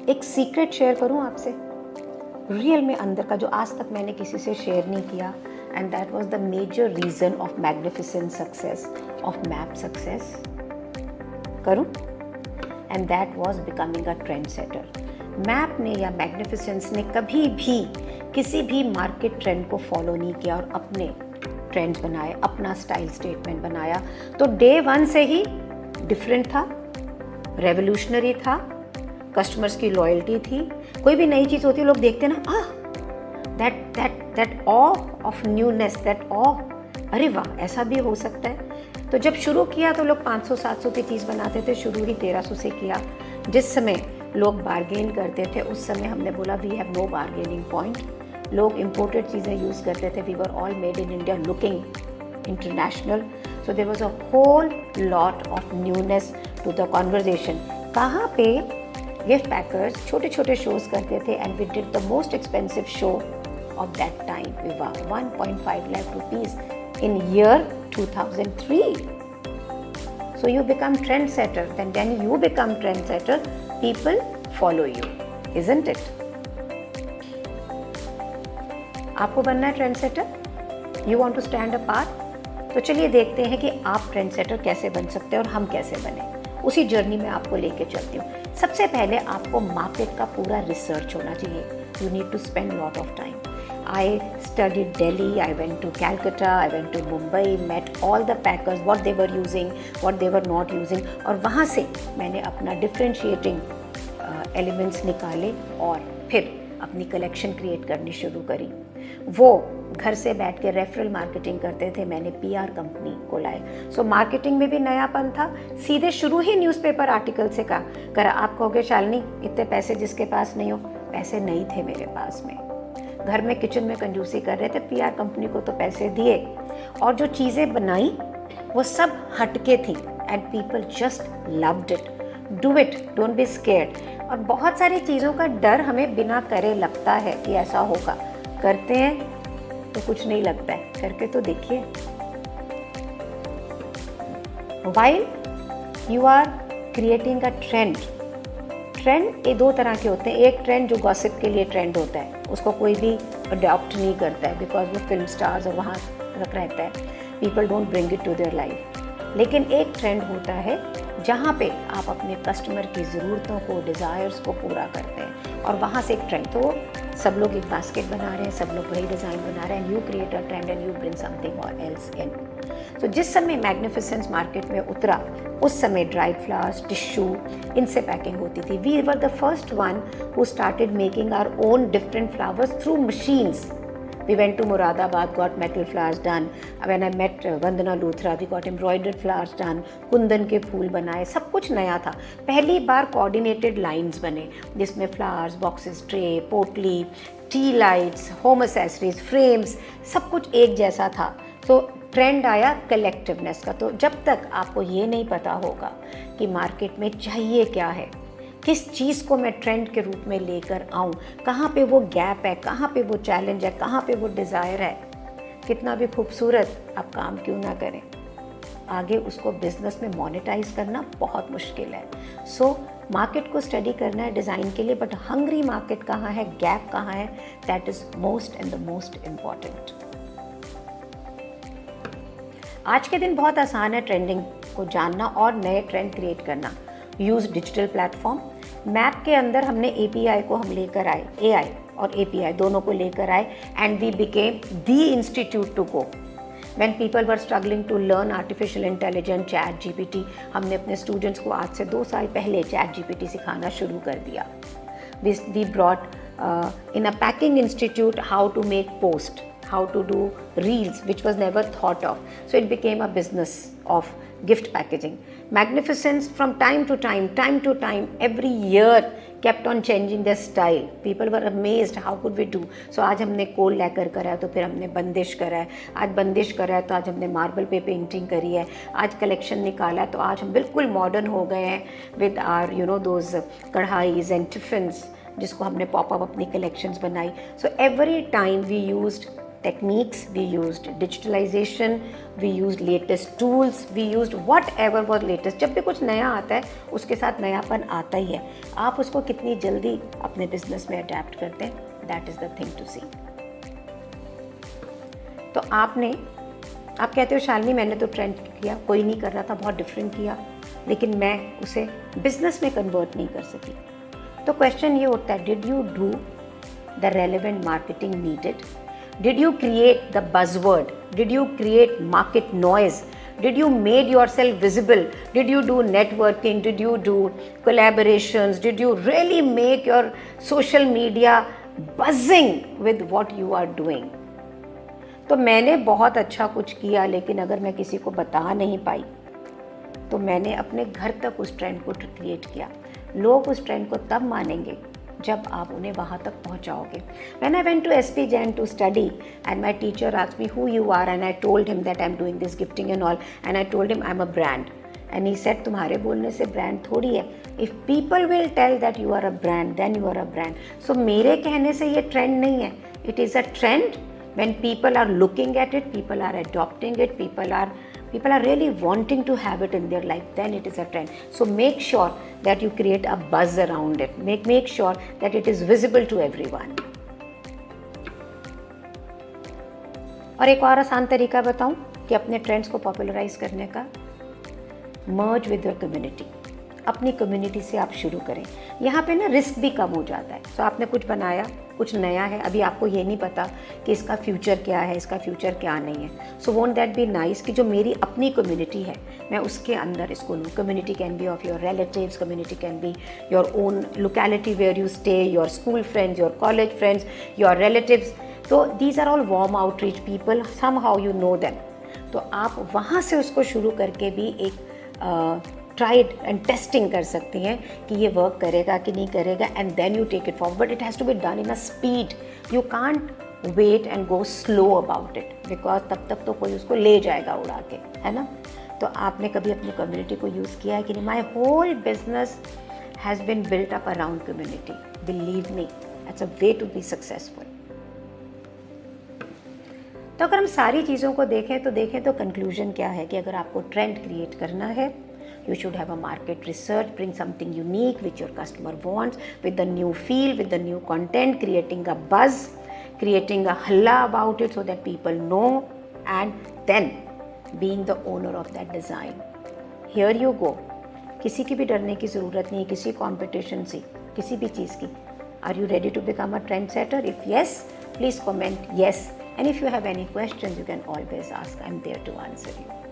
एक secret share करूं आपसे, रियल में अंदर का, जो आज तक मैंने किसी से शेयर नहीं किया, and that was the major reason of magnificent success, of map success. करूं? And that was becoming a trendsetter. Map ने या मैग्निफिसेंस ने कभी भी किसी भी मार्केट ट्रेंड को फॉलो नहीं किया और अपने ट्रेंड्स बनाए, अपना स्टाइल स्टेटमेंट बनाया। तो डे वन से ही डिफरेंट था, रेवोल्यूशनरी था, कस्टमर्स की लॉयल्टी थी। कोई भी नई चीज़ होती है, लोग देखते ना, that awe of newness, that awe, अरे वाह ऐसा भी हो सकता है। तो जब शुरू किया तो लोग 500-700 की चीज़ बनाते थे, शुरू ही 1300 से किया। जिस समय लोग बार्गेन करते थे उस समय हमने बोला we have no bargaining point. लोग इम्पोर्टेड चीज़ें यूज़ करते थे, we were all made in India looking international. So there was a whole lot of newness to the conversation. कहाँ पे गिफ्ट पैकर्स छोटे छोटे शोज़ करते थे, and we did the most expensive show of that time, विवाह, 1.5 lakh rupees in year 2003. So you become trendsetter. Then when you become trendsetter, people follow you, isn't it? आपको बनना है trendsetter? You want to stand apart? तो चलिए देखते हैं कि आप ट्रेंडसेटर कैसे बन सकते हैं और हम कैसे बने। उसी जर्नी में आपको लेके चलती हूँ। सबसे पहले आपको मार्केट का पूरा रिसर्च होना चाहिए। You need to spend lot of time. I studied Delhi, I went to Calcutta, I went to Mumbai, met all the packers, what they were using, what they were not using, और वहाँ से मैंने अपना differentiating elements निकाले और फिर अपनी collection create करनी शुरू करी। वो घर से बैठ के रेफरल मार्केटिंग करते थे, मैंने पीआर कंपनी को लाए। सो मार्केटिंग में भी नयापन था, सीधे शुरू ही न्यूज़पेपर आर्टिकल से करा। आप कहोगे शालिनी इतने पैसे जिसके पास नहीं हो, पैसे नहीं थे मेरे पास में, घर में किचन में कंजूसी कर रहे थे, पीआर कंपनी को तो पैसे दिए और जो चीज़ें बनाई वो सब हटके थी, and people just loved it. Do it, don't be scared. और बहुत सारी चीज़ों का डर हमें बिना करे लगता है कि ऐसा होगा, करते हैं तो कुछ नहीं लगता है, करके तो देखिए। While you are creating a trend, trend ये दो तरह के होते हैं। एक ट्रेंड जो गॉसिप के लिए ट्रेंड होता है, उसको कोई भी अडॉप्ट नहीं करता है बिकॉज वो फिल्म स्टार्स और वहाँ रख रहता है, people don't bring it to their life. लेकिन एक ट्रेंड होता है जहाँ पे आप अपने कस्टमर की ज़रूरतों को, डिज़ायर्स को पूरा करते हैं और वहाँ से एक ट्रेंड, तो सब लोग एक बास्केट बना रहे हैं, सब लोग वही डिज़ाइन बना रहे हैं, you create a trend and you bring something और एल्स इन। तो जिस समय मैग्निफिसेंस मार्केट में उतरा उस समय ड्राइड फ्लावर्स, टिश्यू, इनसे पैकिंग होती थी। We were the first one who started making our own different flowers through machines. We went to Moradabad, got metal flowers done. When I met Vandana Luthra, we got embroidered flowers done. Kundan के फूल बनाए, सब कुछ नया था। पहली बार coordinated lines बने जिसमें flowers, boxes, tray, पोटली, tea lights, home accessories, frames, सब कुछ एक जैसा था। तो ट्रेंड आया कलेक्टिवनेस का। तो जब तक आपको ये नहीं पता होगा कि मार्केट में चाहिए क्या है, किस चीज़ को मैं ट्रेंड के रूप में लेकर आऊँ, कहाँ पे वो गैप है, कहाँ पे वो चैलेंज है, कहाँ पे वो डिज़ायर है, कितना भी खूबसूरत आप काम क्यों ना करें, आगे उसको बिजनेस में मोनेटाइज करना बहुत मुश्किल है। सो मार्केट को स्टडी करना है डिज़ाइन के लिए, बट हंग्री मार्केट कहाँ है, गैप कहाँ है, that is most and the most important. आज के दिन बहुत आसान है ट्रेंडिंग को जानना और नए ट्रेंड क्रिएट करना। Use digital platform. मैप के अंदर हमने API को हम लेकर आए, AI और API दोनों को लेकर आए, and we became the institute to go. When people were struggling to learn artificial intelligence, ChatGPT, हमने अपने स्टूडेंट्स को आज से 2 साल पहले ChatGPT सिखाना शुरू कर दिया। We brought in a packing institute how to make post, how to do reels, which was never thought of. So it became a business of gift packaging. Magnificence from time to time, every year kept on changing their style. People were amazed, how could we do? So आज हमने कोल lacquer करा है, तो फिर हमने बंदिश करा है, आज बंदिश करा है तो आज हमने मार्बल पे पेंटिंग करी है, आज कलेक्शन निकाला है तो आज हम बिल्कुल मॉडर्न हो गए हैं with our those kadhais and tiffins जिसको हमने पॉपअप अपनी कलेक्शंस बनाई। So every time we used techniques, we used digitalization, we used latest tools, we used whatever was latest. जब भी कुछ नया आता है उसके साथ नयापन आता ही है. आप उसको कितनी जल्दी अपने बिजनेस में अडेप्ट करते हैं, that is the thing to see. तो आप कहते हो शालिनी मैंने तो ट्रेंड किया, कोई नहीं कर रहा था, बहुत डिफरेंट किया, लेकिन मैं उसे बिजनेस में कन्वर्ट नहीं कर सकी. तो क्वेश्चन ये उठता है, did you do the relevant marketing needed? Did you create the buzzword? Did you create market noise? Did you make yourself visible? Did you do networking? Did you do collaborations? Did you really make your social media buzzing with what you are doing? तो मैंने बहुत अच्छा कुछ किया, लेकिन अगर मैं किसी को बता नहीं पाई तो मैंने अपने घर तक उस ट्रेंड को क्रिएट किया. लोग उस ट्रेंड को तब मानेंगे जब आप उन्हें वहाँ तक पहुँचाओगे. When I went to SP Jain to study and my teacher asked me who you are and I told him that I'm doing this gifting and all and I told him I'm a brand and he said तुम्हारे बोलने से brand थोड़ी है. If people will tell that you are a brand then you are a brand. So मेरे कहने से ये trend नहीं है. It is a trend when people are looking at it, people are adopting it, people are really wanting to have it in their life, then it is a trend. So make sure that you create a buzz around it. Make sure that it is visible to everyone. और एक और आसान तरीका बताऊं कि अपने trends को popularise करने का, मर्ज विद योर कम्युनिटी. अपनी कम्युनिटी से आप शुरू करें. यहाँ पे ना रिस्क भी कम हो जाता है. तो आपने कुछ बनाया, कुछ नया है, अभी आपको ये नहीं पता कि इसका फ्यूचर क्या है, इसका फ्यूचर क्या नहीं है. सो वोंट दैट बी नाइस कि जो मेरी अपनी कम्युनिटी है मैं उसके अंदर इसको लूँ. Community can be of your relatives, community can be your own locality where you stay, your school friends, your college friends, your relatives. तो these are all warm outreach people, somehow you know them. तो आप वहाँ से उसको शुरू करके भी एक ट्राइड एंड टेस्टिंग कर सकती हैं कि ये वर्क करेगा कि नहीं करेगा, and then you take it forward. But it has to be done in a speed. You can't wait and go slow about it, because तब तक तो कोई उसको ले जाएगा उड़ा के, है ना. तो आपने कभी अपनी कम्युनिटी को यूज़ किया है कि नहीं? My whole business has been built up around community. Believe me, it's a way to be successful. तो अगर हम सारी चीज़ों को देखें तो कंक्लूजन क्या है कि अगर आपको ट्रेंड क्रिएट करना है, you should have a market research, bring something unique which your customer wants, with the new feel, with the new content, creating a buzz, creating a halla about it so that people know, and then being the owner of that design. Here you go. किसी की भी डरने की ज़रूरत नहीं, किसी competition से, किसी भी चीज़ की. Are you ready to become a trendsetter? If yes, please comment yes. And if you have any questions, you can always ask. I'm there to answer you.